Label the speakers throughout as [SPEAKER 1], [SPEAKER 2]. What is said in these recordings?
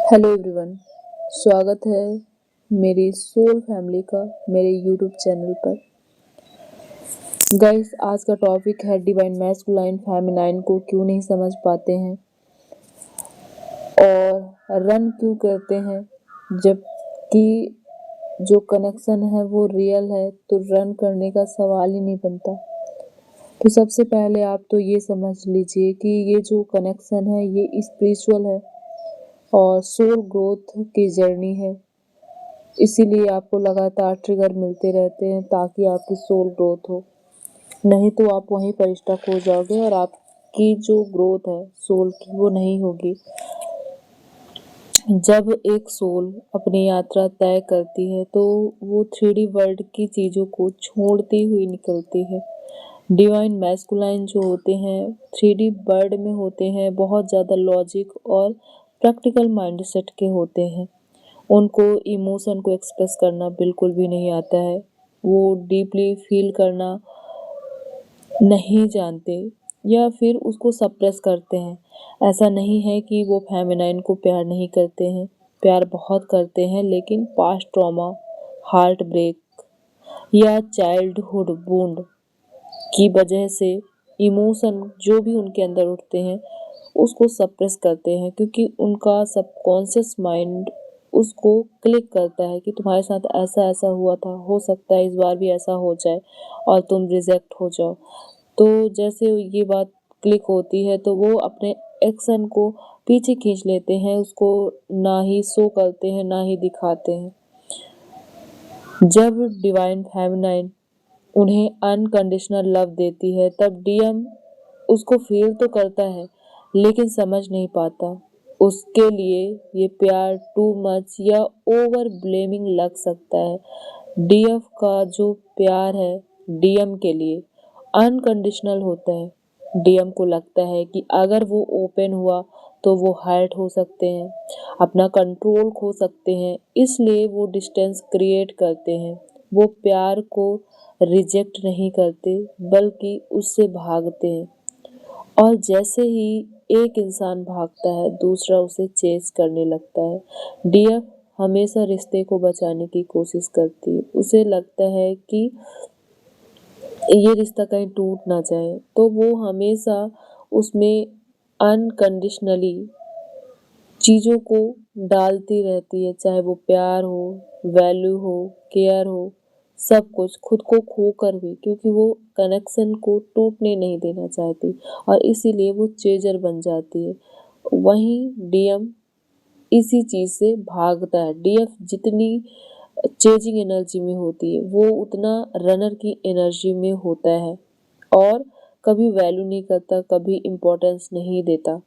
[SPEAKER 1] Hello everyone, स्वागत है मेरी सोल फैमिली का मेरे यूट्यूब चैनल पर। गाइस, आज का टॉपिक है डिवाइन मैस्कुलाइन फेमिनाइन को क्यों नहीं समझ पाते हैं और रन क्यों करते हैं, जबकि जो कनेक्शन है वो रियल है, तो रन करने का सवाल ही नहीं बनता। तो सबसे पहले आप तो ये समझ लीजिए कि ये जो कनेक्शन है ये स्पिरिचुअल है और सोल ग्रोथ की जर्नी है। इसीलिए आपको लगातार ट्रिगर मिलते रहते हैं ताकि आपकी सोल ग्रोथ हो। नहीं तो आप वहीं पर स्टक हो जाओगे और आपकी जो ग्रोथ है सोल की वो नहीं होगी। जब एक सोल अपनी यात्रा तय करती है तो वो 3D वर्ल्ड की चीज़ों को छोड़ती हुई निकलती है। डिवाइन मैस्कुलाइन जो होते हैं 3D वर्ल्ड में होते हैं, बहुत ज़्यादा लॉजिक और प्रैक्टिकल माइंडसेट के होते हैं। उनको इमोशन को एक्सप्रेस करना बिल्कुल भी नहीं आता है, वो डीपली फील करना नहीं जानते या फिर उसको सप्रेस करते हैं। ऐसा नहीं है कि वो फेमिनाइन को प्यार नहीं करते हैं, प्यार बहुत करते हैं, लेकिन पास्ट ट्रॉमा, हार्ट ब्रेक या चाइल्डहुड वुंड की वजह से इमोशन जो भी उनके अंदर उठते हैं उसको सप्रेस करते हैं, क्योंकि उनका सबकॉन्शियस माइंड उसको क्लिक करता है कि तुम्हारे साथ ऐसा ऐसा हुआ था, हो सकता है इस बार भी ऐसा हो जाए और तुम रिजेक्ट हो जाओ। तो जैसे ये बात क्लिक होती है तो वो अपने एक्शन को पीछे खींच लेते हैं, उसको ना ही शो करते हैं ना ही दिखाते हैं। जब डिवाइन फेमिनाइन उन्हें अनकंडीशनल लव देती है तब डीएम उसको फील तो करता है लेकिन समझ नहीं पाता। उसके लिए ये प्यार टू मच या ओवर ब्लेमिंग लग सकता है। डीएफ का जो प्यार है डीएम के लिए अनकंडीशनल होता है। डीएम को लगता है कि अगर वो ओपन हुआ तो वो हर्ट हो सकते हैं, अपना कंट्रोल खो सकते हैं, इसलिए वो डिस्टेंस क्रिएट करते हैं। वो प्यार को रिजेक्ट नहीं करते बल्कि उससे भागते हैं, और जैसे ही एक इंसान भागता है दूसरा उसे चेस करने लगता है। डीएफ हमेशा रिश्ते को बचाने की कोशिश करती है, उसे लगता है कि ये रिश्ता कहीं टूट ना जाए, तो वो हमेशा उसमें अनकंडीशनली चीज़ों को डालती रहती है, चाहे वो प्यार हो, वैल्यू हो, केयर हो, सब कुछ खुद को खोकर भी, क्योंकि वो कनेक्शन को टूटने नहीं देना चाहती और इसीलिए वो चेजर बन जाती है। वहीं डीएम इसी चीज़ से भागता है। डीएफ जितनी चेजिंग एनर्जी में होती है वो उतना रनर की एनर्जी में होता है और कभी वैल्यू नहीं करता, कभी इम्पोर्टेंस नहीं देता,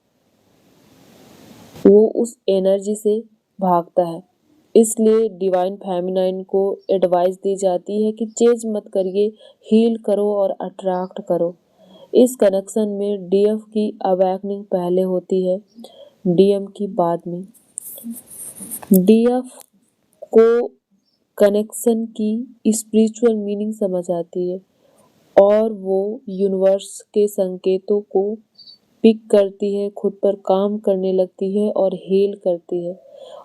[SPEAKER 1] वो उस एनर्जी से भागता है। इसलिए डिवाइन फेमिनाइन को एडवाइस दी जाती है कि चेंज मत करिए, हील करो और अट्रैक्ट करो। इस कनेक्शन में डीएफ की अवेकनिंग पहले होती है, डीएम की बाद में। डीएफ को कनेक्शन की स्पिरिचुअल मीनिंग समझ आती है और वो यूनिवर्स के संकेतों को पिक करती है, खुद पर काम करने लगती है और हील करती है।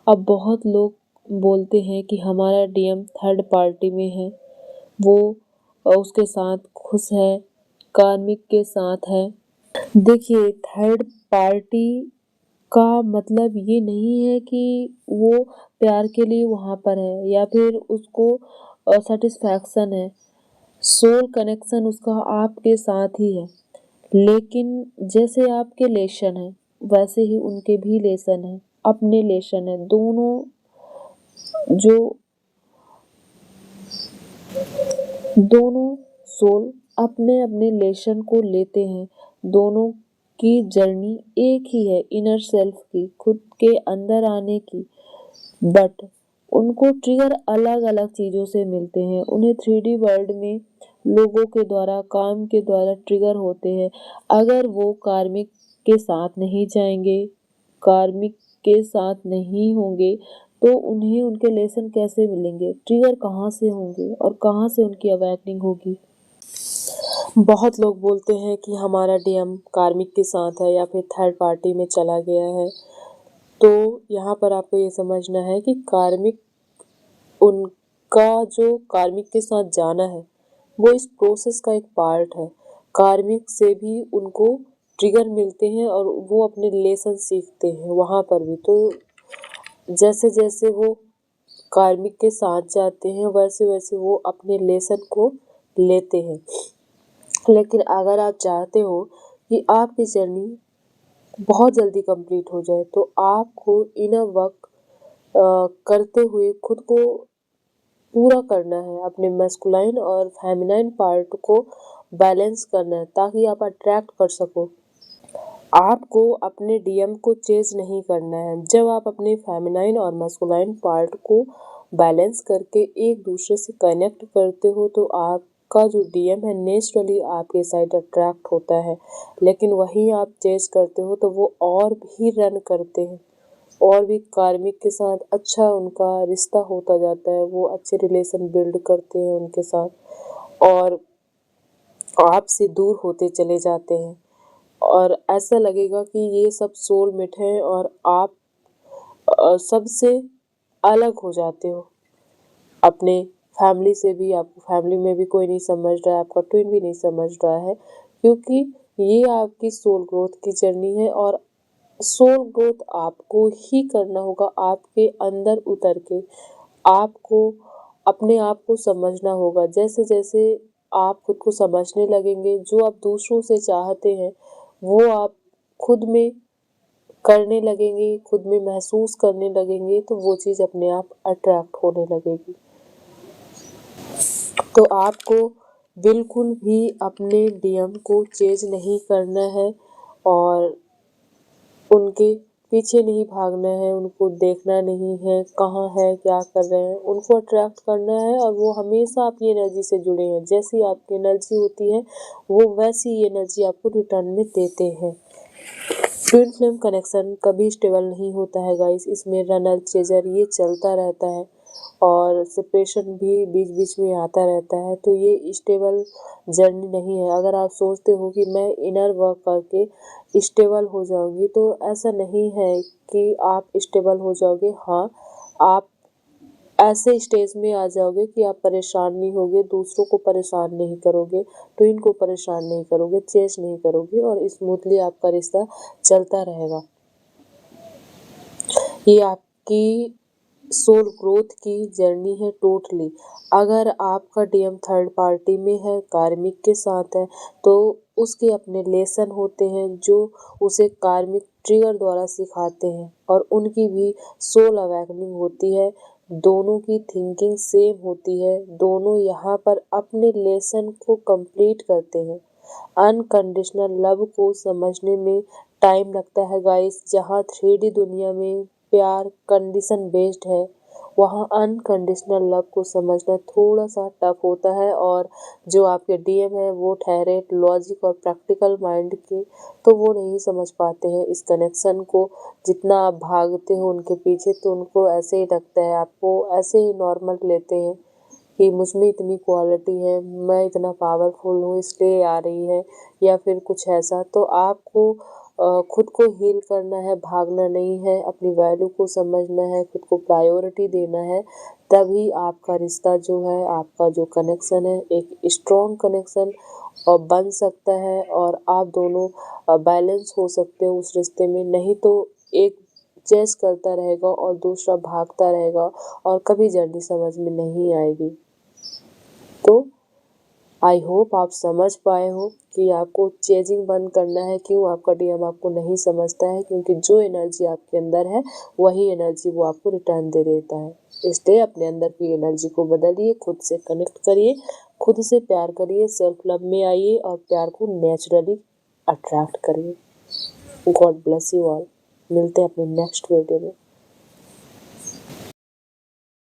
[SPEAKER 1] अब बहुत लोग बोलते हैं कि हमारा डीएम थर्ड पार्टी में है, वो उसके साथ खुश है, कार्मिक के साथ है। देखिए, थर्ड पार्टी का मतलब ये नहीं है कि वो प्यार के लिए वहाँ पर है या फिर उसको सेटिस्फैक्शन है। सोल कनेक्शन उसका आपके साथ ही है, लेकिन जैसे आपके लेशन है वैसे ही उनके भी लेसन है, अपने लेशन है। जो दोनों सोल अपने अपने लेशन को लेते हैं, दोनों की जर्नी एक ही है, इनर सेल्फ की, खुद के अंदर आने की। बट उनको ट्रिगर अलग अलग चीज़ों से मिलते हैं। उन्हें 3D वर्ल्ड में लोगों के द्वारा, काम के द्वारा ट्रिगर होते हैं। अगर वो कार्मिक के साथ नहीं जाएंगे, कार्मिक के साथ नहीं होंगे, तो उन्हें उनके लेसन कैसे मिलेंगे, ट्रिगर कहाँ से होंगे और कहाँ से उनकी अवेकनिंग होगी। बहुत लोग बोलते हैं कि हमारा डीएम कार्मिक के साथ है या फिर थर्ड पार्टी में चला गया है। तो यहाँ पर आपको ये समझना है कि उनका जो कार्मिक के साथ जाना है वो इस प्रोसेस का एक पार्ट है। कार्मिक से भी उनको ट्रिगर मिलते हैं और वो अपने लेसन सीखते हैं वहाँ पर भी। तो जैसे जैसे वो कार्मिक के साथ जाते हैं वैसे वैसे वो अपने लेसन को लेते हैं। लेकिन अगर आप चाहते हो कि आपकी जर्नी बहुत जल्दी कंप्लीट हो जाए तो आपको इनर वर्क करते हुए खुद को पूरा करना है, अपने मैस्कुलाइन और फेमिनाइन पार्ट को बैलेंस करना है ताकि आप अट्रैक्ट कर सको। आपको अपने डीएम को चेज नहीं करना है। जब आप अपने फेमिनाइन और मैस्कुलाइन पार्ट को बैलेंस करके एक दूसरे से कनेक्ट करते हो तो आपका जो डीएम है नेचुरली आपके साइड अट्रैक्ट होता है। लेकिन वहीं आप चेज करते हो तो वो और भी रन करते हैं और भी कार्मिक के साथ अच्छा उनका रिश्ता होता जाता है। वो अच्छे रिलेशन बिल्ड करते हैं उनके साथ और आपसे दूर होते चले जाते हैं और ऐसा लगेगा कि ये सब सोलमेट हैं और आप सबसे अलग हो जाते हो अपने फैमिली से भी। आपको फैमिली में भी कोई नहीं समझ रहा है, आपका ट्विन भी नहीं समझ रहा है, क्योंकि ये आपकी सोल ग्रोथ की जर्नी है और सोल ग्रोथ आपको ही करना होगा। आपके अंदर उतर के आपको अपने आप को समझना होगा। जैसे जैसे आप खुद को समझने लगेंगे जो आप दूसरों से चाहते हैं वो आप खुद में करने लगेंगे, खुद में महसूस करने लगेंगे तो वो चीज़ अपने आप अट्रैक्ट होने लगेगी। तो आपको बिल्कुल भी अपने डीएम को चेंज नहीं करना है और उनके पीछे नहीं भागना है, उनको देखना नहीं है कहाँ है क्या कर रहे हैं, उनको अट्रैक्ट करना है और वो हमेशा आपकी एनर्जी से जुड़े हैं। जैसी आपकी एनर्जी होती है वो वैसी एनर्जी आपको रिटर्न में देते हैं। ट्विन फ्लेम कनेक्शन कभी स्टेबल नहीं होता है गाइस, इसमें रनर चेजर ये चलता रहता है और सेपरेशन भी बीच बीच में आता रहता है। तो ये स्टेबल जर्नी नहीं है। अगर आप सोचते हो कि मैं इनर वर्क करके स्टेबल हो जाऊंगी तो ऐसा नहीं है कि आप स्टेबल हो जाओगे। हाँ, आप ऐसे स्टेज में आ जाओगे कि आप परेशान नहीं होगे, दूसरों को परेशान नहीं करोगे, ट्विन को परेशान नहीं करोगे, चेंज नहीं करोगे और स्मूथली आपका रिश्ता चलता रहेगा। ये आपकी सोल ग्रोथ की जर्नी है टोटली। अगर आपका डीएम थर्ड पार्टी में है, कार्मिक के साथ है, तो उसके अपने लेसन होते हैं जो उसे कार्मिक ट्रिगर द्वारा सिखाते हैं और उनकी भी सोल अवेकनिंग होती है। दोनों की थिंकिंग सेम होती है, दोनों यहाँ पर अपने लेसन को कंप्लीट करते हैं। अनकंडीशनल लव को समझने में टाइम लगता है गाइस। जहाँ 3D दुनिया में प्यार कंडीशन बेस्ड है वहाँ अनकंडीशनल लव को समझना थोड़ा सा टफ होता है और जो आपके डीएम है वो ठहरे लॉजिक और प्रैक्टिकल माइंड के, तो वो नहीं समझ पाते हैं इस कनेक्शन को। जितना आप भागते हो उनके पीछे तो उनको ऐसे ही लगता है, आपको ऐसे ही नॉर्मल लेते हैं कि मुझ में इतनी क्वालिटी है, मैं इतना पावरफुल हूँ इसलिए आ रही है या फिर कुछ ऐसा। तो आपको खुद को हील करना है, भागना नहीं है, अपनी वैल्यू को समझना है, खुद को प्रायोरिटी देना है। तभी आपका रिश्ता जो है, आपका जो कनेक्शन है एक स्ट्रॉन्ग कनेक्शन और बन सकता है और आप दोनों बैलेंस हो सकते हो उस रिश्ते में। नहीं तो एक चेस करता रहेगा और दूसरा भागता रहेगा और कभी जर्नी समझ में नहीं आएगी। तो आई होप आप समझ पाए हो कि आपको चेजिंग बंद करना है। क्यों आपका डीएम आपको नहीं समझता है? क्योंकि जो एनर्जी आपके अंदर है वही एनर्जी वो आपको रिटर्न दे देता है। इसलिए अपने अंदर की एनर्जी को बदलिए, खुद से कनेक्ट करिए, खुद से प्यार करिए, सेल्फ लव में आइए और प्यार को नेचुरली अट्रैक्ट करिए। God bless you all. मिलते हैं अपने नेक्स्ट वीडियो में।